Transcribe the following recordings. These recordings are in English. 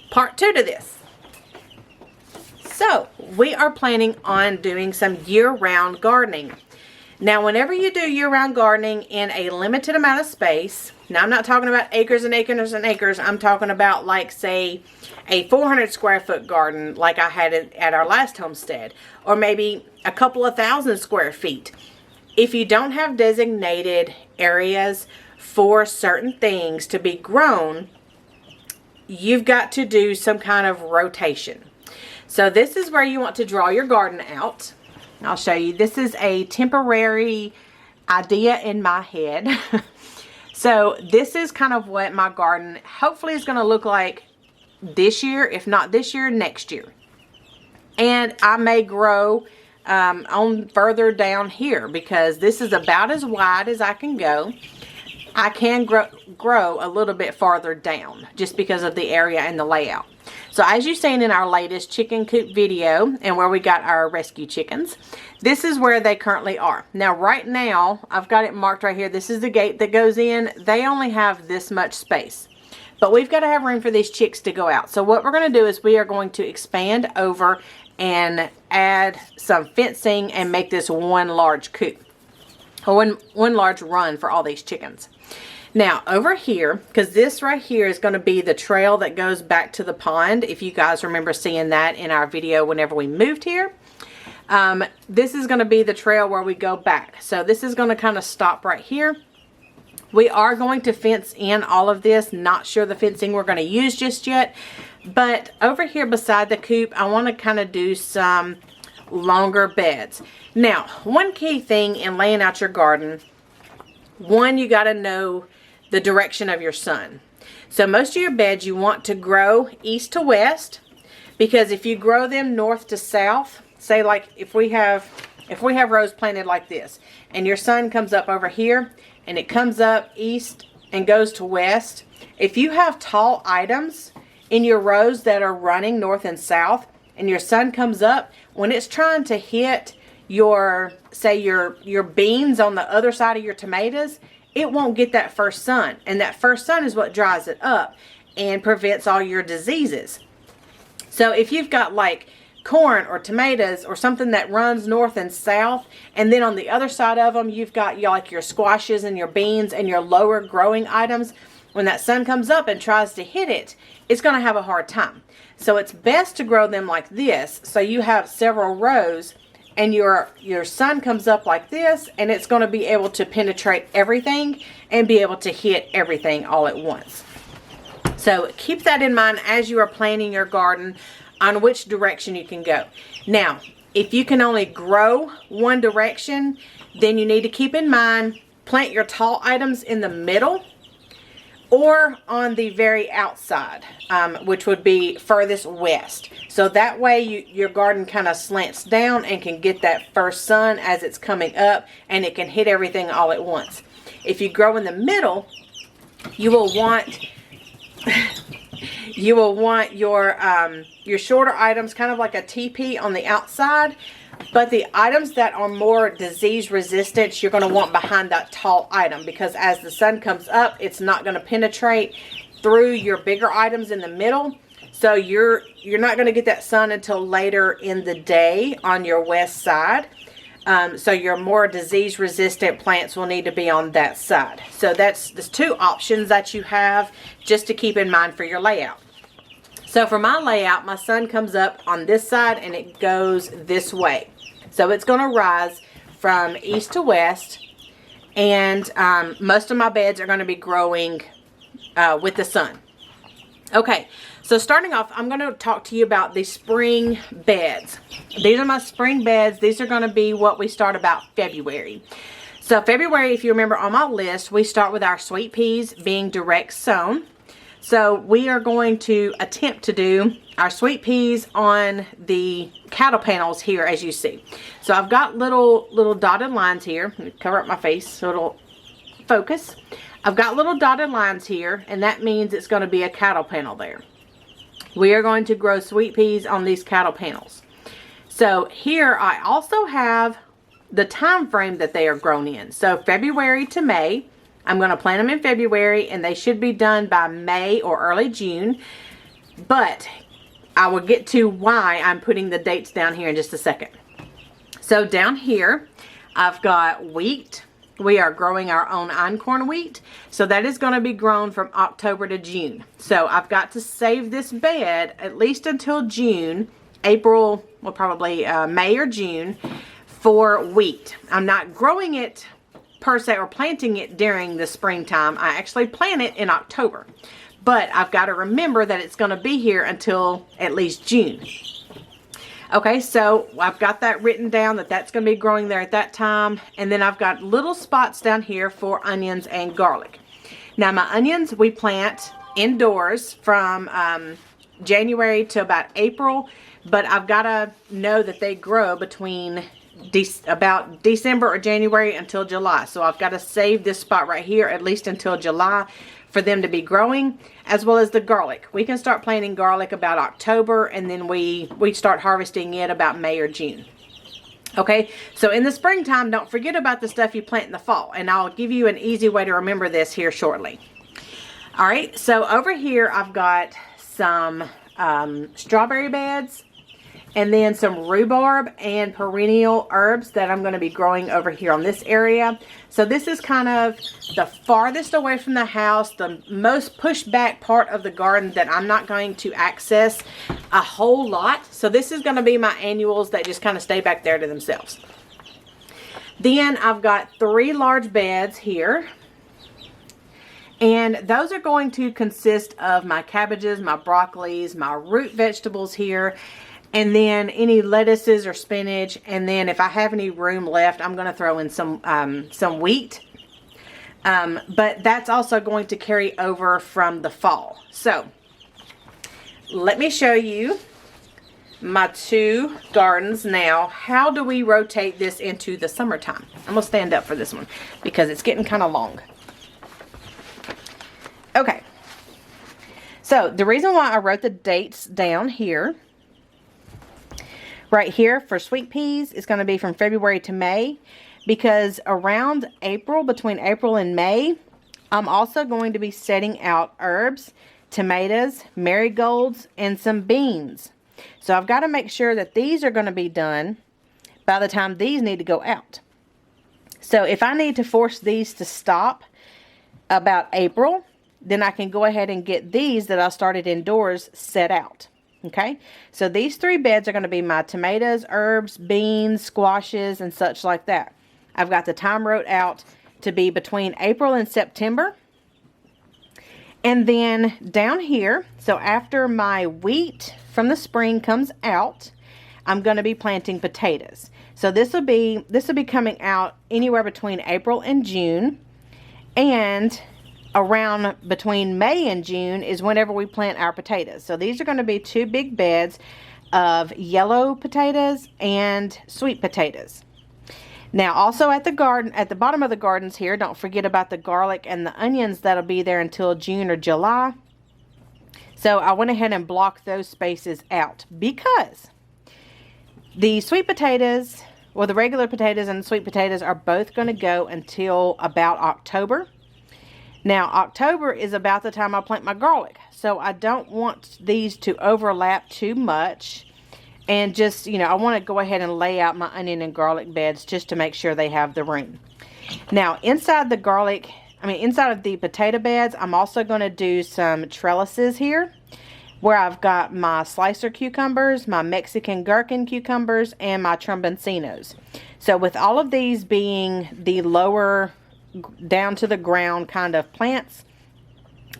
part 2 to this. So we are planning on doing some year-round gardening. Now, whenever you do year-round gardening in a limited amount of space, now I'm not talking about acres and acres and acres. I'm talking about, like, say, a 400 square foot garden like I had at our last homestead, or maybe a couple of thousand square feet. If you don't have designated areas for certain things to be grown, you've got to do some kind of rotation. So this is where you want to draw your garden out. I'll show you. This is a temporary idea in my head. So this is kind of what my garden hopefully is going to look like this year. If not this year, next year. And I may grow on further down here, because this is about as wide as I can go. I can grow a little bit farther down just because of the area and the layout. So as you've seen in our latest chicken coop video, and where we got our rescue chickens, this is where they currently are. Now right now, I've got it marked right here. This is the gate that goes in. They only have this much space, but we've got to have room for these chicks to go out. So what we're going to do is we are going to expand over and add some fencing and make this one large coop, or one large run for all these chickens. Now over here, because this right here is going to be the trail that goes back to the pond, if you guys remember seeing that in our video whenever we moved here, this is going to be the trail where we go back. So this is going to kind of stop right here. We are going to fence in all of this. Not sure the fencing we're going to use just yet, but over here beside the coop, I want to kind of do some longer beds. Now, one key thing in laying out your garden, one, you got to know the direction of your sun. So most of your beds you want to grow east to west, because if you grow them north to south, say like if we have rows planted like this, and your sun comes up over here and it comes up east and goes to west, if you have tall items in your rows that are running north and south, and your sun comes up, when it's trying to hit your, say your beans on the other side of your tomatoes, it won't get that first sun, and that first sun is what dries it up and prevents all your diseases. So if you've got like corn or tomatoes or something that runs north and south, and then on the other side of them you've got like your squashes and your beans and your lower growing items, when that sun comes up and tries to hit it, it's going to have a hard time. So it's best to grow them like this, so you have several rows and your sun comes up like this, and it's going to be able to penetrate everything and be able to hit everything all at once. So keep that in mind as you are planning your garden on which direction you can go. Now, if you can only grow one direction, then you need to keep in mind, plant your tall items in the middle or on the very outside, which would be furthest west. So that way your garden kind of slants down and can get that first sun as it's coming up, and it can hit everything all at once. If you grow in the middle, you will want your shorter items kind of like a teepee on the outside, but the items that are more disease resistant, you're going to want behind that tall item, because as the sun comes up, it's not going to penetrate through your bigger items in the middle. So you're not going to get that sun until later in the day on your west side. So your more disease resistant plants will need to be on that side. So that's the two options that you have just to keep in mind for your layout. So for my layout, my sun comes up on this side and it goes this way. So it's going to rise from east to west, and most of my beds are going to be growing with the sun. Okay, so starting off, I'm going to talk to you about the spring beds. These are my spring beds. These are going to be what we start about February. So February, if you remember on my list, we start with our sweet peas being direct sown. So we are going to attempt to do our sweet peas on the cattle panels here, as you see. So I've got little dotted lines here. Let me cover up my face so it'll focus. I've got little dotted lines here, and that means it's going to be a cattle panel there. We are going to grow sweet peas on these cattle panels. So here I also have the time frame that they are grown in. So February to May. I'm going to plant them in February, and they should be done by May or early June. But I will get to why I'm putting the dates down here in just a second. So down here, I've got wheat. We are growing our own einkorn wheat. So that is going to be grown from October to June. So I've got to save this bed at least until June, April, well probably May or June for wheat. I'm not growing it per se or planting it during the springtime. I actually plant it in October. But I've got to remember that it's going to be here until at least June. Okay, so I've got that written down that that's going to be growing there at that time. And then I've got little spots down here for onions and garlic. Now my onions we plant indoors from January to about April. But I've got to know that they grow between about December or January until July. So I've got to save this spot right here at least until July for them to be growing, as well as the garlic. We can start planting garlic about October, and then we start harvesting it about May or June. Okay, so in the springtime, don't forget about the stuff you plant in the fall, and I'll give you an easy way to remember this here shortly. All right, so over here I've got some strawberry beds, and then some rhubarb and perennial herbs that I'm going to be growing over here on this area. So this is kind of the farthest away from the house, the most pushed back part of the garden that I'm not going to access a whole lot. So this is going to be my annuals that just kind of stay back there to themselves. Then I've got 3 large beds here. And those are going to consist of my cabbages, my broccolis, my root vegetables here. And then any lettuces or spinach. And then if I have any room left, I'm going to throw in some wheat. But that's also going to carry over from the fall. So let me show you my 2 gardens now. How do we rotate this into the summertime? I'm going to stand up for this one because it's getting kind of long. Okay. So the reason why I wrote the dates down here, right here for sweet peas, is going to be from February to May, because around April, between April and May, I'm also going to be setting out herbs, tomatoes, marigolds, and some beans. So I've got to make sure that these are going to be done by the time these need to go out. So if I need to force these to stop about April, then I can go ahead and get these that I started indoors set out. Okay, so these 3 beds are going to be my tomatoes, herbs, beans, squashes, and such like that. I've got the time wrote out to be between April and September. And then down here, so after my wheat from the spring comes out, I'm going to be planting potatoes. So this will be coming out anywhere between April and June, and around between May and June is whenever we plant our potatoes. So these are going to be 2 big beds of yellow potatoes and sweet potatoes. Now also at the bottom of the gardens here, don't forget about the garlic and the onions that'll be there until June or July. So I went ahead and blocked those spaces out because the sweet potatoes, well, the regular potatoes and the sweet potatoes are both going to go until about October. Now, October is about the time I plant my garlic, so I don't want these to overlap too much. And just, you know, I want to go ahead and lay out my onion and garlic beds just to make sure they have the room. Now, inside of the potato beds, I'm also going to do some trellises here, where I've got my slicer cucumbers, my Mexican gherkin cucumbers, and my tromboncinos. So with all of these being the lower down to the ground kind of plants,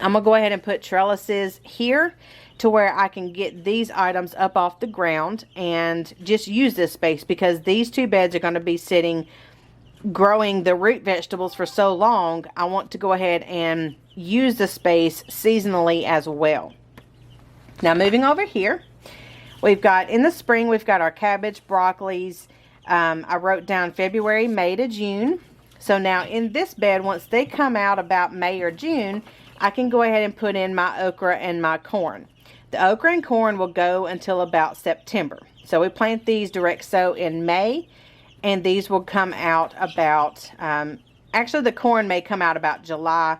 I'm going to go ahead and put trellises here to where I can get these items up off the ground and just use this space, because these 2 beds are going to be sitting growing the root vegetables for so long. I want to go ahead and use the space seasonally as well. Now moving over here, we've got in the spring, we've got our cabbage, broccolis. I wrote down February, May to June. So now in this bed, once they come out about May or June, I can go ahead and put in my okra and my corn. The okra and corn will go until about September. So we plant these direct sow in May, and these will come out about, actually the corn may come out about July,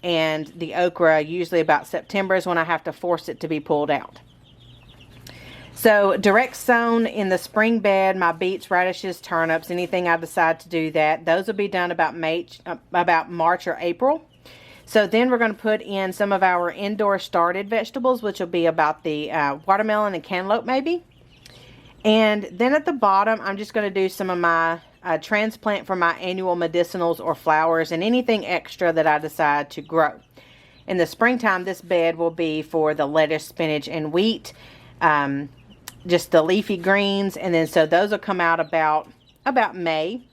and the okra usually about September is when I have to force it to be pulled out. So direct sown in the spring bed, my beets, radishes, turnips, anything I decide to do that, those will be done about March or April. So then we're going to put in some of our indoor started vegetables, which will be about the watermelon and cantaloupe maybe. And then at the bottom, I'm just going to do some of my transplant for my annual medicinals or flowers and anything extra that I decide to grow. In the springtime, this bed will be for the lettuce, spinach, and wheat, just the leafy greens. And then so those will come out about May,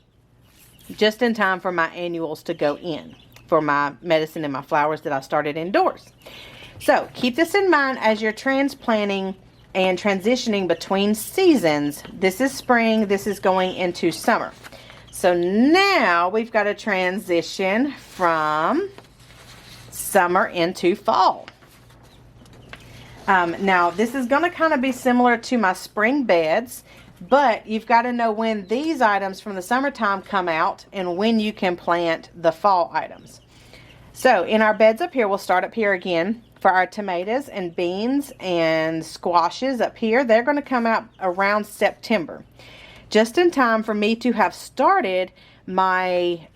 just in time for my annuals to go in for my medicine and my flowers that I started indoors. So keep this in mind as you're transplanting and transitioning between seasons. This is spring, this is going into summer. So now we've got to transition from summer into fall. Now this is going to kind of be similar to my spring beds, but you've got to know when these items from the summertime come out and when you can plant the fall items. So in our beds up here, we'll start up here again for our tomatoes and beans and squashes up here. They're going to come out around September, just in time for me to have started my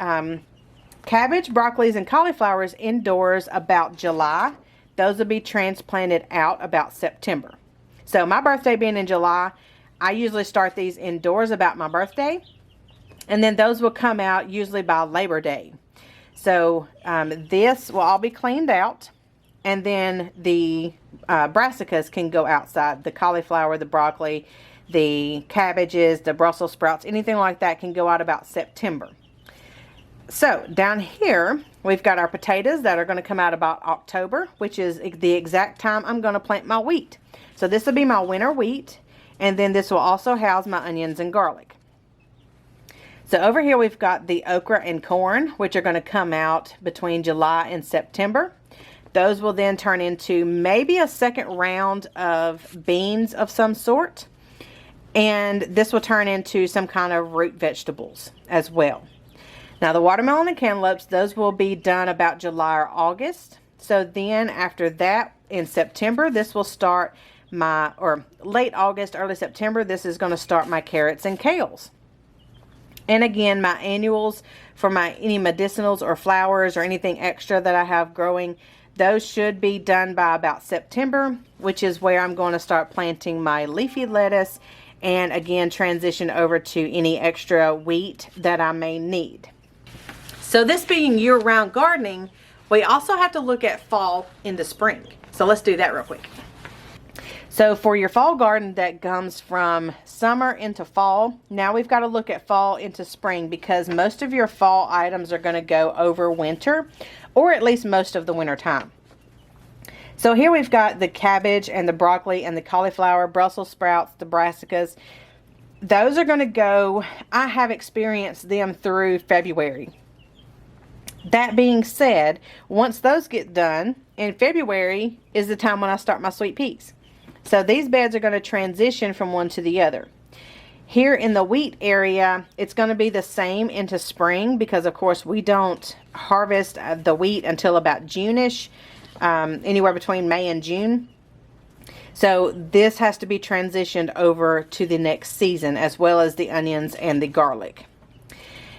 cabbage, broccolis, and cauliflowers indoors about July. Those will be transplanted out about September. So my birthday being in July, I usually start these indoors about my birthday, and then those will come out usually by Labor Day. So this will all be cleaned out, and then the brassicas can go outside. The cauliflower, the broccoli, the cabbages, the Brussels sprouts, anything like that can go out about September. So down here, we've got our potatoes that are going to come out about October, which is the exact time I'm going to plant my wheat. So this will be my winter wheat. And then this will also house my onions and garlic. So over here we've got the okra and corn, which are going to come out between July and September. Those will then turn into maybe a second round of beans of some sort. And this will turn into some kind of root vegetables as well. Now the watermelon and cantaloupes, those will be done about July or August. So then after that in September, this will start or late August, early September, this is going to start my carrots and kales. And again, my annuals for any medicinals or flowers or anything extra that I have growing, those should be done by about September, which is where I'm going to start planting my leafy lettuce and again transition over to any extra wheat that I may need. So this being year-round gardening, we also have to look at fall into spring. So let's do that real quick. So for your fall garden that comes from summer into fall, now we've got to look at fall into spring, because most of your fall items are going to go over winter, or at least most of the winter time. So here we've got the cabbage and the broccoli and the cauliflower, Brussels sprouts, the brassicas. Those are going to go, I have experienced them through February. That being said, once those get done, in February is the time when I start my sweet peas. So these beds are going to transition from one to the other. Here in the wheat area, it's going to be the same into spring, because of course we don't harvest the wheat until about June-ish, anywhere between May and June. So this has to be transitioned over to the next season, as well as the onions and the garlic.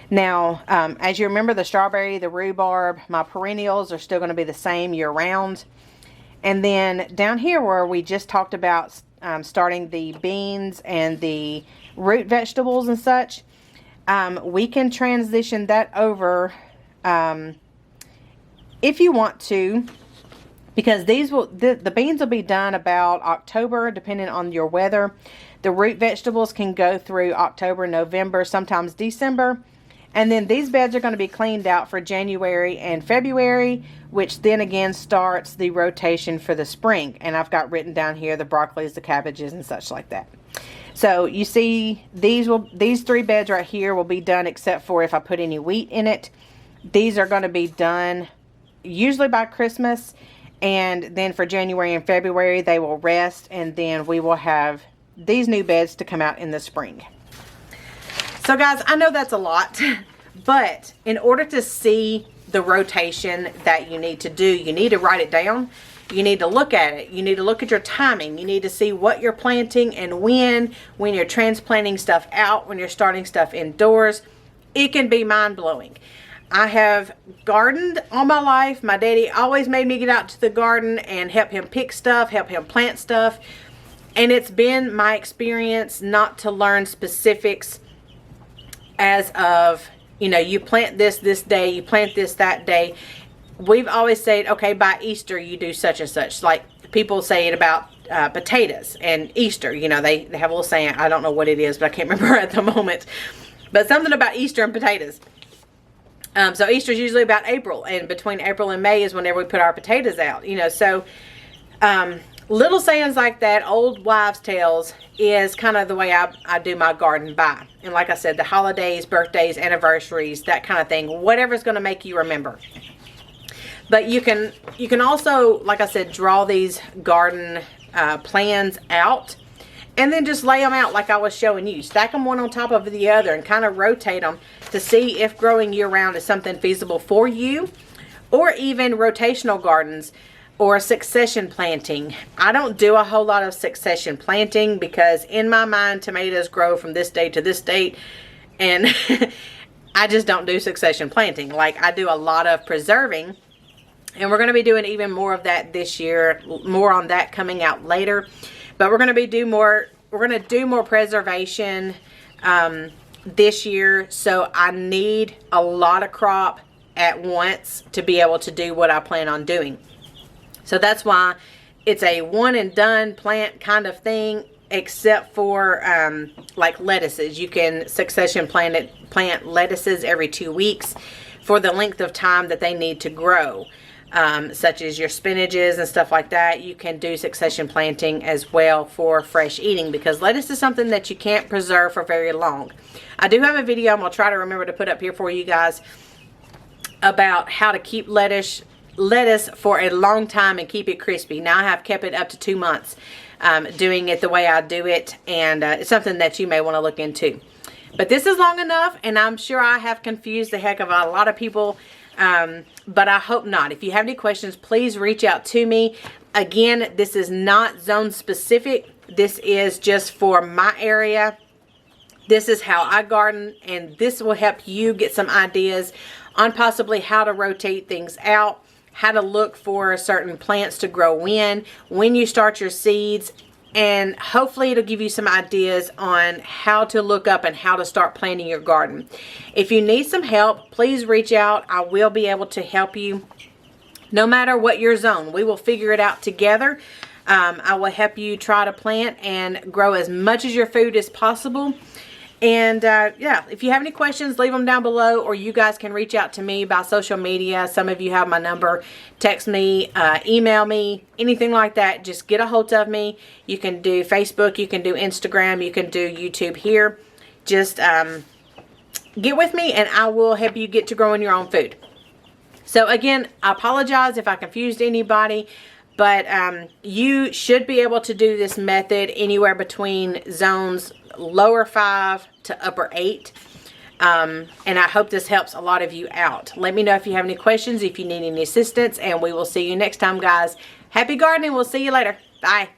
Now, as you remember, the strawberry, the rhubarb, my perennials are still going to be the same year round. And then down here where we just talked about starting the beans and the root vegetables and such, we can transition that over if you want to, because the beans will be done about October, depending on your weather. The root vegetables can go through October, November, sometimes December. And then these beds are going to be cleaned out for January and February, which then again starts the rotation for the spring. And I've got written down here the broccolis, the cabbages, and such like that. So you see, these three beds right here will be done, except for if I put any wheat in it. These are going to be done usually by Christmas. And then for January and February, they will rest. And then we will have these new beds to come out in the spring. So guys, I know that's a lot, but in order to see the rotation that you need to do. You need to write it down. You need to look at it. You need to look at your timing. You need to see what you're planting and when you're transplanting stuff out, when you're starting stuff indoors. It can be mind-blowing. I have gardened all my life. My daddy always made me get out to the garden and help him pick stuff, help him plant stuff. And it's been my experience not to learn specifics as of, you know, you plant this day, you plant this that day. We've always said, okay, by Easter you do such and such. Like people say it about potatoes and Easter. You know, they have a little saying, I don't know what it is, but I can't remember at the moment. But something about Easter and potatoes. So Easter is usually about April, and between April and May is whenever we put our potatoes out, you know. So little sayings like that, old wives' tales, is kind of the way I do my garden by. And like I said, the holidays, birthdays, anniversaries, that kind of thing, whatever's going to make you remember. But you can also, like I said, draw these garden plans out. And then just lay them out like I was showing you. Stack them one on top of the other and kind of rotate them to see if growing year-round is something feasible for you. Or even rotational gardens or succession planting. I don't do a whole lot of succession planting because in my mind, tomatoes grow from this date to this date. And I just don't do succession planting. Like, I do a lot of preserving. And we're going to be doing even more of that this year. More on that coming out later. But we're going to do more preservation this year. So I need a lot of crop at once to be able to do what I plan on doing. So that's why it's a one and done plant kind of thing, except for like lettuces. You can succession plant lettuces every 2 weeks for the length of time that they need to grow. Such as your spinaches and stuff like that. You can do succession planting as well for fresh eating, because lettuce is something that you can't preserve for very long. I do have a video I'm going to try to remember to put up here for you guys about how to keep lettuce for a long time and keep it crispy. Now I have kept it up to 2 months doing it the way I do it, and it's something that you may want to look into. But this is long enough, and I'm sure I have confused the heck of a lot of people. But I hope not. If you have any questions, please reach out to me. Again, this is not zone specific. This is just for my area. This is how I garden, and this will help you get some ideas on possibly how to rotate things out, how to look for certain plants to grow when you start your seeds. And hopefully it'll give you some ideas on how to look up and how to start planting your garden. If you need some help, please reach out. I will be able to help you no matter what your zone. We will figure it out together. I will help you try to plant and grow as much of your food as possible. And yeah, if you have any questions, leave them down below, or you guys can reach out to me by social media. Some of you have my number. Text me, email me, anything like that. Just get a hold of me. You can do Facebook, you can do Instagram, you can do YouTube here. Just get with me and I will help you get to growing your own food. So again, I apologize if I confused anybody. But you should be able to do this method anywhere between zones lower 5 to upper 8. And I hope this helps a lot of you out. Let me know if you have any questions, if you need any assistance, and we will see you next time, guys. Happy gardening. We'll see you later. Bye.